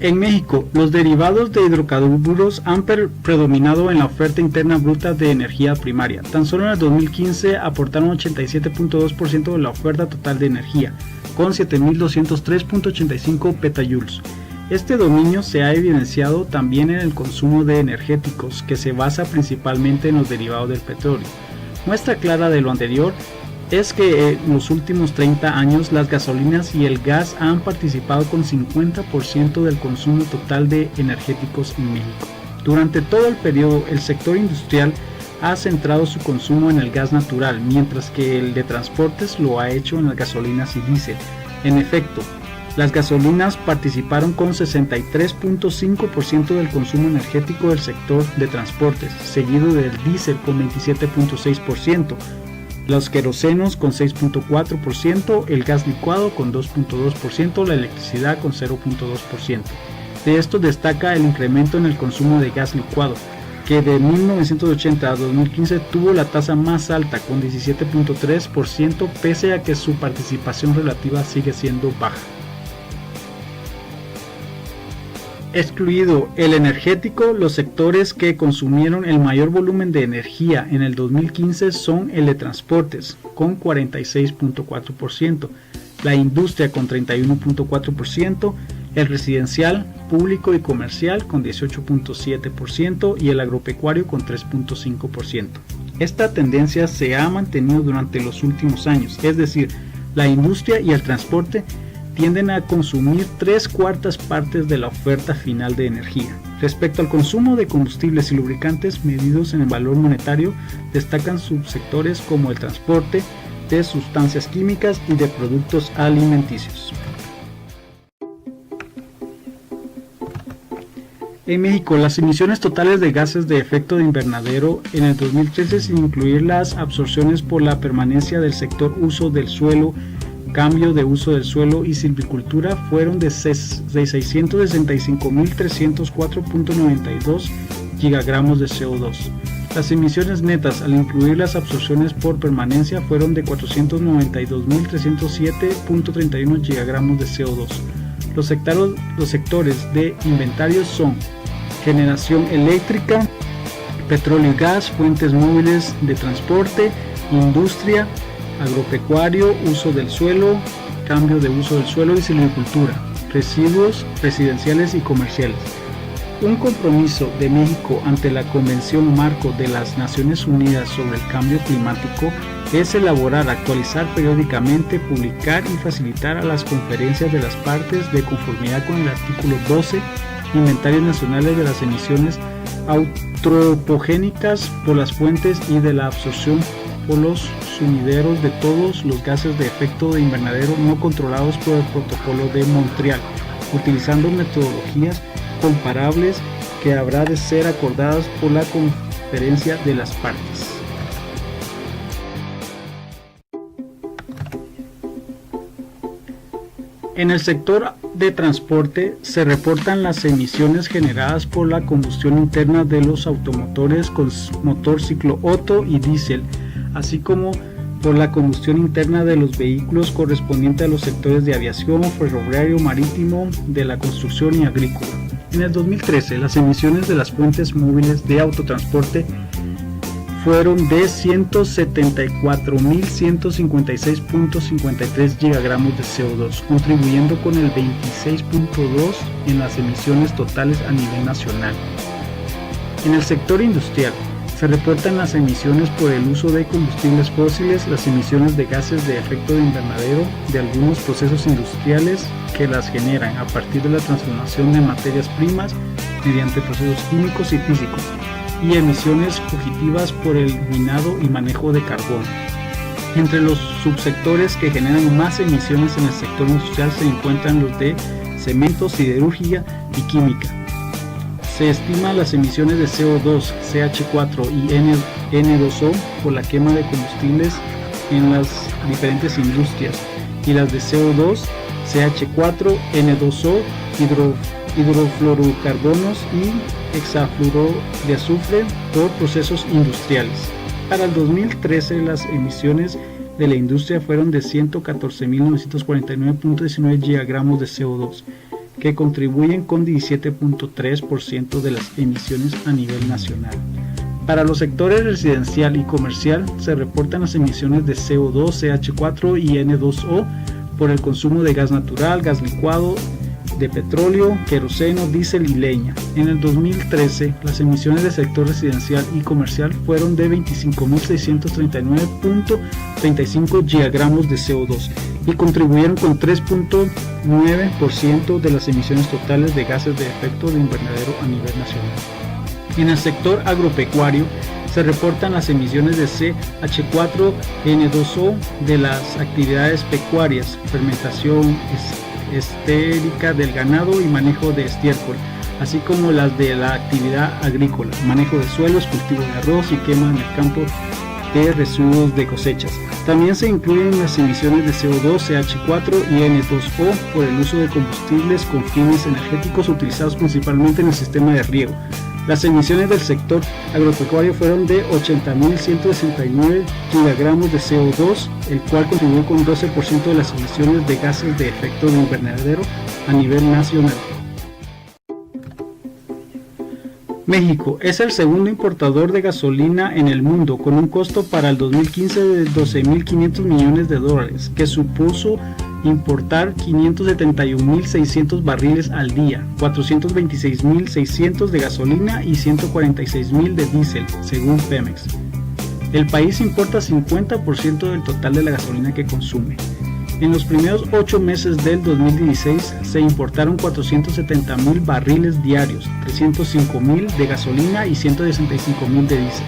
En México, los derivados de hidrocarburos han predominado en la oferta interna bruta de energía primaria. Tan solo en el 2015 aportaron 87.2% de la oferta total de energía, con 7.203.85 petajoules. Este dominio se ha evidenciado también en el consumo de energéticos, que se basa principalmente en los derivados del petróleo. Muestra clara de lo anterior es que en los últimos 30 años las gasolinas y el gas han participado con 50% del consumo total de energéticos en México. Durante todo el periodo, el sector industrial ha centrado su consumo en el gas natural, mientras que el de transportes lo ha hecho en las gasolinas y diésel. En efecto, las gasolinas participaron con 63.5% del consumo energético del sector de transportes, seguido del diésel con 27.6%, los querosenos con 6.4%, el gas licuado con 2.2%, la electricidad con 0.2%. De esto destaca el incremento en el consumo de gas licuado, que de 1980 a 2015 tuvo la tasa más alta con 17.3%, pese a que su participación relativa sigue siendo baja. Excluido el energético, los sectores que consumieron el mayor volumen de energía en el 2015 son el de transportes, con 46.4%, la industria con 31.4%, el residencial, público y comercial con 18.7% y el agropecuario con 3.5%. Esta tendencia se ha mantenido durante los últimos años, es decir, la industria y el transporte tienden a consumir 3/4 partes de la oferta final de energía. Respecto al consumo de combustibles y lubricantes medidos en el valor monetario, destacan subsectores como el transporte, de sustancias químicas y de productos alimenticios. En México, las emisiones totales de gases de efecto de invernadero en el 2013, sin incluir las absorciones por la permanencia del sector uso del suelo, cambio de uso del suelo y silvicultura, fueron de 665.304.92 gigagramos de CO2. Las emisiones netas, al incluir las absorciones por permanencia, fueron de 492.307.31 gigagramos de CO2. Los sectores de inventarios son generación eléctrica, petróleo y gas, fuentes móviles de transporte, industria, agropecuario, uso del suelo, cambio de uso del suelo y silvicultura, residuos residenciales y comerciales. Un compromiso de México ante la Convención Marco de las Naciones Unidas sobre el Cambio Climático es elaborar, actualizar periódicamente, publicar y facilitar a las conferencias de las partes, de conformidad con el artículo 12, inventarios nacionales de las emisiones antropogénicas por las fuentes y de la absorción por los sumideros de todos los gases de efecto de invernadero no controlados por el Protocolo de Montreal, utilizando metodologías comparables que habrá de ser acordadas por la conferencia de las partes. En el sector de transporte se reportan las emisiones generadas por la combustión interna de los automotores con motor ciclo Otto y diésel, así como por la combustión interna de los vehículos correspondiente a los sectores de aviación, ferroviario, marítimo, de la construcción y agrícola. En el 2013, las emisiones de las fuentes móviles de autotransporte fueron de 174.156.53 gigagramos de CO2, contribuyendo con el 26.2% en las emisiones totales a nivel nacional. En el sector industrial, se reportan las emisiones por el uso de combustibles fósiles, las emisiones de gases de efecto de invernadero de algunos procesos industriales que las generan a partir de la transformación de materias primas mediante procesos químicos y físicos, y emisiones fugitivas por el minado y manejo de carbón. Entre los subsectores que generan más emisiones en el sector industrial se encuentran los de cemento, siderurgia y química. Se estima las emisiones de CO2, CH4 y N2O por la quema de combustibles en las diferentes industrias, y las de CO2, CH4, N2O, hidrofluorocarbonos y hexafluoro de azufre por procesos industriales. Para el 2013 las emisiones de la industria fueron de 114.949.19 gigagramos de CO2, que contribuyen con 17.3% de las emisiones a nivel nacional. Para los sectores residencial y comercial se reportan las emisiones de CO2, CH4 y N2O por el consumo de gas natural, gas licuado, de petróleo, queroseno, diésel y leña. En el 2013, las emisiones del sector residencial y comercial fueron de 25.639.35 gigagramos de CO2 y contribuyeron con 3.9% de las emisiones totales de gases de efecto de invernadero a nivel nacional. En el sector agropecuario se reportan las emisiones de CH4, N2O de las actividades pecuarias, fermentación estérica del ganado y manejo de estiércol, así como las de la actividad agrícola, manejo de suelos, cultivo de arroz y quema en el campo de residuos de cosechas. También se incluyen las emisiones de CO2, CH4 y N2O por el uso de combustibles con fines energéticos utilizados principalmente en el sistema de riego. Las emisiones del sector agropecuario fueron de 80.169 gigagramos de CO2, el cual contribuyó con 12% de las emisiones de gases de efecto de invernadero a nivel nacional. México es el segundo importador de gasolina en el mundo, con un costo para el 2015 de $12.500 millones, que supuso importar 571.600 barriles al día, 426.600 de gasolina y 146.000 de diésel, según Pemex. El país importa 50% del total de la gasolina que consume. En los primeros 8 meses del 2016 se importaron 470.000 barriles diarios, 305.000 de gasolina y 165.000 de diésel.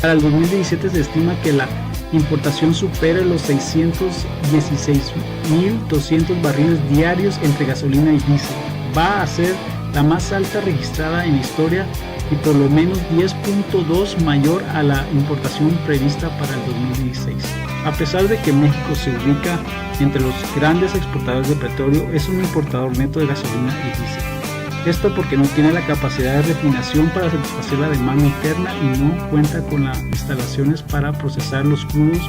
Para el 2017 se estima que la importación supera los 616.200 barriles diarios entre gasolina y diésel. Va a ser la más alta registrada en la historia y por lo menos 10.2 mayor a la importación prevista para el 2016. A pesar de que México se ubica entre los grandes exportadores de petróleo, es un importador neto de gasolina y diésel. Esto porque no tiene la capacidad de refinación para satisfacer la demanda interna y no cuenta con las instalaciones para procesar los crudos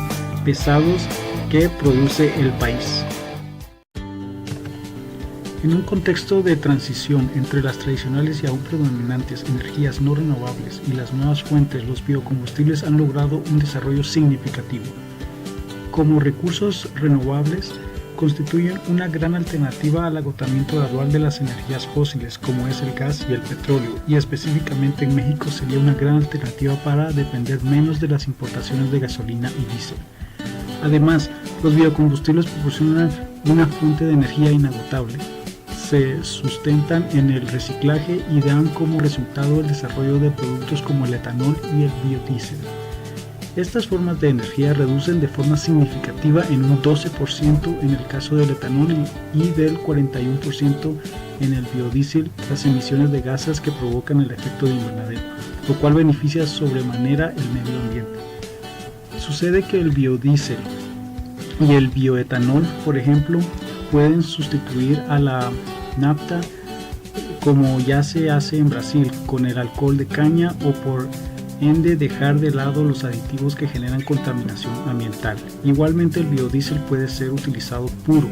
pesados que produce el país. En un contexto de transición entre las tradicionales y aún predominantes energías no renovables y las nuevas fuentes, los biocombustibles han logrado un desarrollo significativo. Como recursos renovables, constituyen una gran alternativa al agotamiento gradual de las energías fósiles como es el gas y el petróleo, y específicamente en México sería una gran alternativa para depender menos de las importaciones de gasolina y diésel. Además, los biocombustibles proporcionan una fuente de energía inagotable, se sustentan en el reciclaje y dan como resultado el desarrollo de productos como el etanol y el biodiesel. Estas formas de energía reducen de forma significativa en un 12% en el caso del etanol y del 41% en el biodiesel las emisiones de gases que provocan el efecto de invernadero, lo cual beneficia sobremanera el medio ambiente. Sucede que el biodiesel y el bioetanol, por ejemplo, pueden sustituir a la nafta como ya se hace en Brasil con el alcohol de caña o por ende dejar de lado los aditivos que generan contaminación ambiental. Igualmente el biodiesel puede ser utilizado puro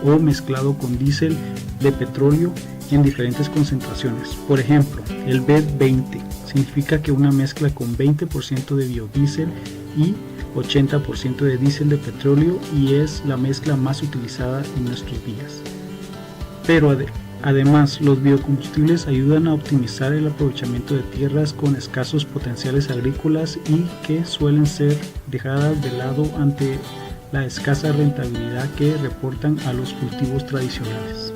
o mezclado con diésel de petróleo en diferentes concentraciones. Por ejemplo, el B20 significa que una mezcla con 20% de biodiesel y 80% de diésel de petróleo y es la mezcla más utilizada en nuestros días. Pero además, los biocombustibles ayudan a optimizar el aprovechamiento de tierras con escasos potenciales agrícolas y que suelen ser dejadas de lado ante la escasa rentabilidad que reportan a los cultivos tradicionales.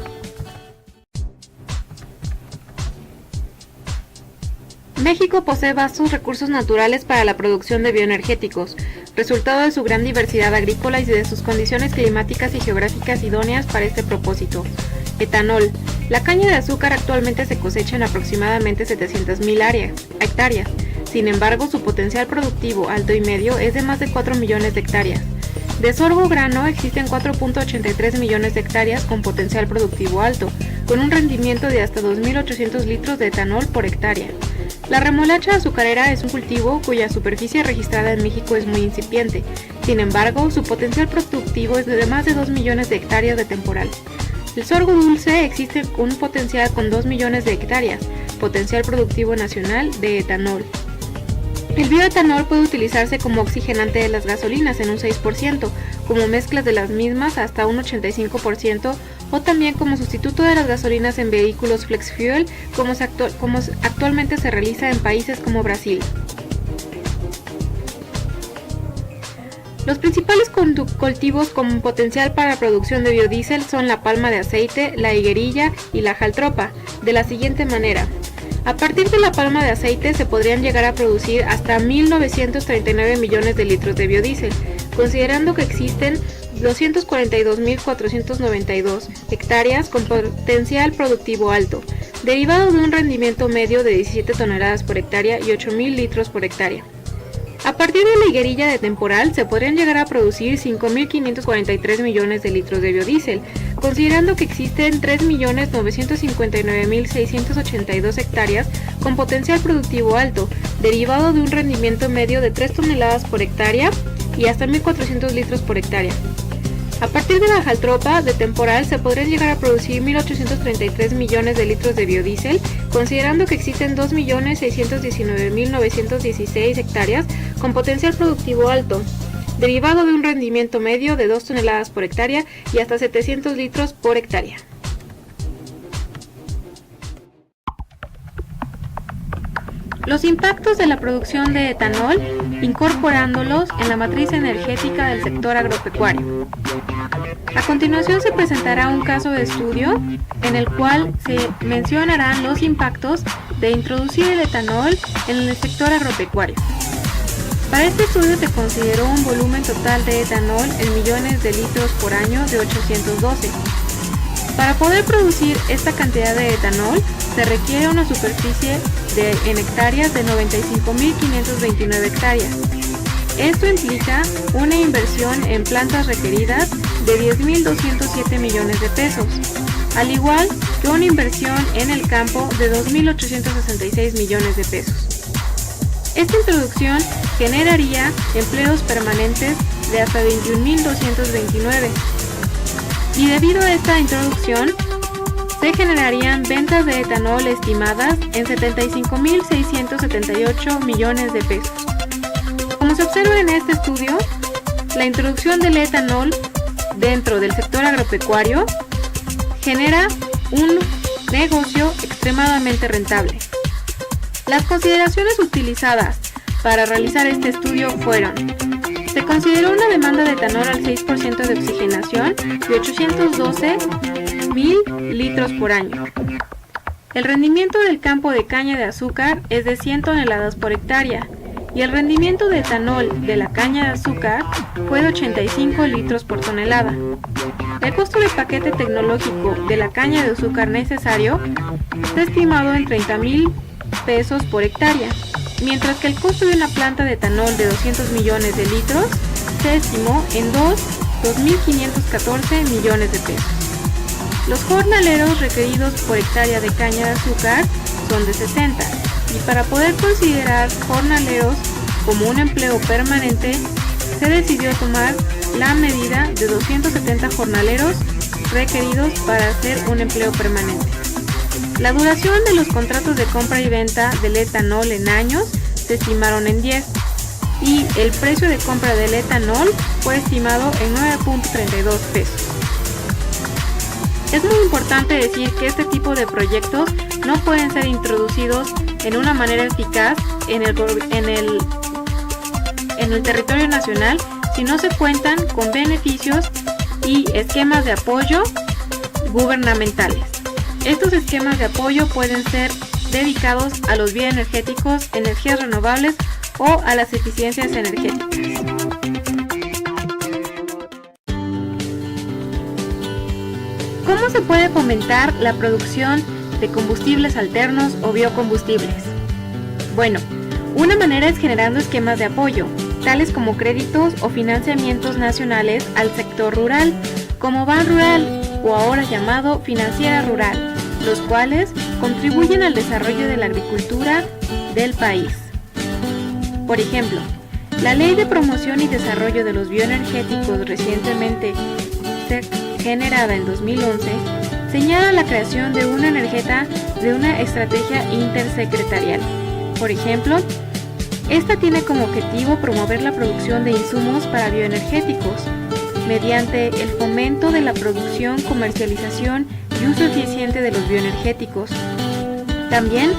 México posee vastos recursos naturales para la producción de bioenergéticos, resultado de su gran diversidad agrícola y de sus condiciones climáticas y geográficas idóneas para este propósito. Etanol. La caña de azúcar actualmente se cosecha en aproximadamente 700.000 hectáreas. Sin embargo, su potencial productivo alto y medio es de más de 4 millones de hectáreas. De sorgo grano existen 4.83 millones de hectáreas con potencial productivo alto, con un rendimiento de hasta 2.800 litros de etanol por hectárea. La remolacha azucarera es un cultivo cuya superficie registrada en México es muy incipiente. Sin embargo, su potencial productivo es de más de 2 millones de hectáreas de temporal. El sorgo dulce existe un potencial con 2 millones de hectáreas, potencial productivo nacional de etanol. El bioetanol puede utilizarse como oxigenante de las gasolinas en un 6%, como mezclas de las mismas hasta un 85%, o también como sustituto de las gasolinas en vehículos flex fuel, como actualmente se realiza en países como Brasil. Los principales cultivos con potencial para la producción de biodiesel son la palma de aceite, la higuerilla y la jaltropa, de la siguiente manera. A partir de la palma de aceite se podrían llegar a producir hasta 1.939 millones de litros de biodiesel, considerando que existen 242.492 hectáreas con potencial productivo alto, derivado de un rendimiento medio de 17 toneladas por hectárea y 8.000 litros por hectárea. A partir de la higuerilla de temporal se podrían llegar a producir 5.543 millones de litros de biodiesel, considerando que existen 3.959.682 hectáreas con potencial productivo alto, derivado de un rendimiento medio de 3 toneladas por hectárea y hasta 1.400 litros por hectárea. A partir de la jaltropa de temporal se podrían llegar a producir 1.833 millones de litros de biodiesel, considerando que existen 2.619.916 hectáreas con potencial productivo alto, derivado de un rendimiento medio de 2 toneladas por hectárea y hasta 700 litros por hectárea. Los impactos de la producción de etanol, incorporándolos en la matriz energética del sector agropecuario. A continuación se presentará un caso de estudio en el cual se mencionarán los impactos de introducir el etanol en el sector agropecuario. Para este estudio se consideró un volumen total de etanol en millones de litros por año de 812. Para poder producir esta cantidad de etanol se requiere una superficie en hectáreas de 95.529 hectáreas. Esto implica una inversión en plantas requeridas de 10.207 millones de pesos, al igual que una inversión en el campo de 2.866 millones de pesos. Esta introducción generaría empleos permanentes de hasta 21.229 y debido a esta introducción se generarían ventas de etanol estimadas en 75.678 millones de pesos. Como se observa en este estudio, la introducción del etanol dentro del sector agropecuario genera un negocio extremadamente rentable. Las consideraciones utilizadas para realizar este estudio fueron: se consideró una demanda de etanol al 6% de oxigenación de 812.000 litros por año. El rendimiento del campo de caña de azúcar es de 100 toneladas por hectárea y el rendimiento de etanol de la caña de azúcar fue de 85 litros por tonelada. El costo de paquete tecnológico de la caña de azúcar necesario está estimado en 30.000 pesos por hectárea, mientras que el costo de una planta de etanol de 200 millones de litros se estimó en 2.514 millones de pesos. Los jornaleros requeridos por hectárea de caña de azúcar son de 60, y para poder considerar jornaleros como un empleo permanente, se decidió tomar la medida de 270 jornaleros requeridos para hacer un empleo permanente. La duración de los contratos de compra y venta del etanol en años se estimaron en 10 y el precio de compra del etanol fue estimado en 9.32 pesos. Es muy importante decir que este tipo de proyectos no pueden ser introducidos en una manera eficaz en el territorio nacional si no se cuentan con beneficios y esquemas de apoyo gubernamentales. Estos esquemas de apoyo pueden ser dedicados a los bioenergéticos, energías renovables o a las eficiencias energéticas. ¿Cómo se puede fomentar la producción de combustibles alternos o biocombustibles? Bueno, una manera es generando esquemas de apoyo, tales como créditos o financiamientos nacionales al sector rural, como Ban Rural o ahora llamado Financiera Rural, los cuales contribuyen al desarrollo de la agricultura del país. Por ejemplo, la Ley de Promoción y Desarrollo de los Bioenergéticos recientemente generada en 2011 señala la creación de una estrategia intersecretarial. Por ejemplo, esta tiene como objetivo promover la producción de insumos para bioenergéticos mediante el fomento de la producción, comercialización y uso eficiente de los bioenergéticos. También,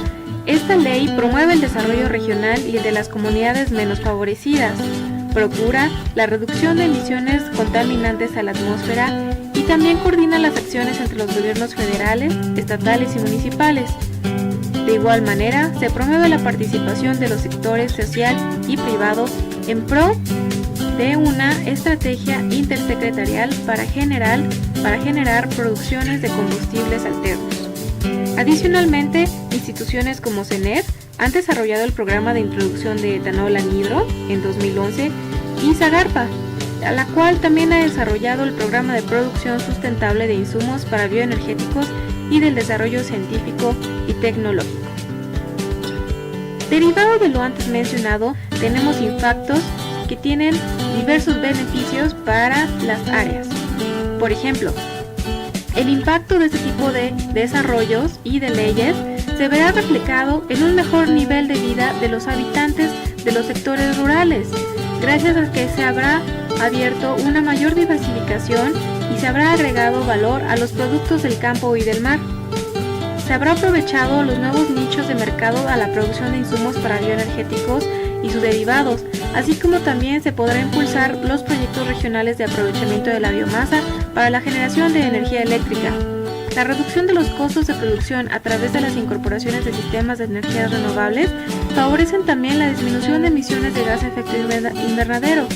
esta ley promueve el desarrollo regional y el de las comunidades menos favorecidas, procura la reducción de emisiones contaminantes a la atmósfera y también coordina las acciones entre los gobiernos federales, estatales y municipales. De igual manera, se promueve la participación de los sectores social y privado en pro de una estrategia intersecretarial para generar producciones de combustibles alternos. Adicionalmente, instituciones como CENER han desarrollado el programa de introducción de etanol anhidro en 2011 y Zagarpa, a la cual también ha desarrollado el programa de producción sustentable de insumos para bioenergéticos y del desarrollo científico y tecnológico. Derivado de lo antes mencionado, tenemos impactos que tienen diversos beneficios para las áreas. Por ejemplo, el impacto de este tipo de desarrollos y de leyes se verá reflejado en un mejor nivel de vida de los habitantes de los sectores rurales, gracias a que se habrá abierto una mayor diversificación y se habrá agregado valor a los productos del campo y del mar. Se habrá aprovechado los nuevos nichos de mercado a la producción de insumos para bioenergéticos y sus derivados, así como también se podrá impulsar los proyectos regionales de aprovechamiento de la biomasa para la generación de energía eléctrica. La reducción de los costos de producción a través de las incorporaciones de sistemas de energías renovables favorecen también la disminución de emisiones de gas de efecto invernadero.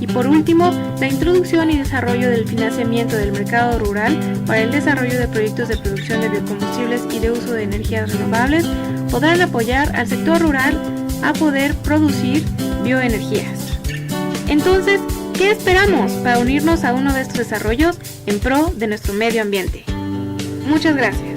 Y por último, la introducción y desarrollo del financiamiento del mercado rural para el desarrollo de proyectos de producción de biocombustibles y de uso de energías renovables podrán apoyar al sector rural a poder producir bioenergías. Entonces, ¿qué esperamos para unirnos a uno de estos desarrollos en pro de nuestro medio ambiente? Muchas gracias.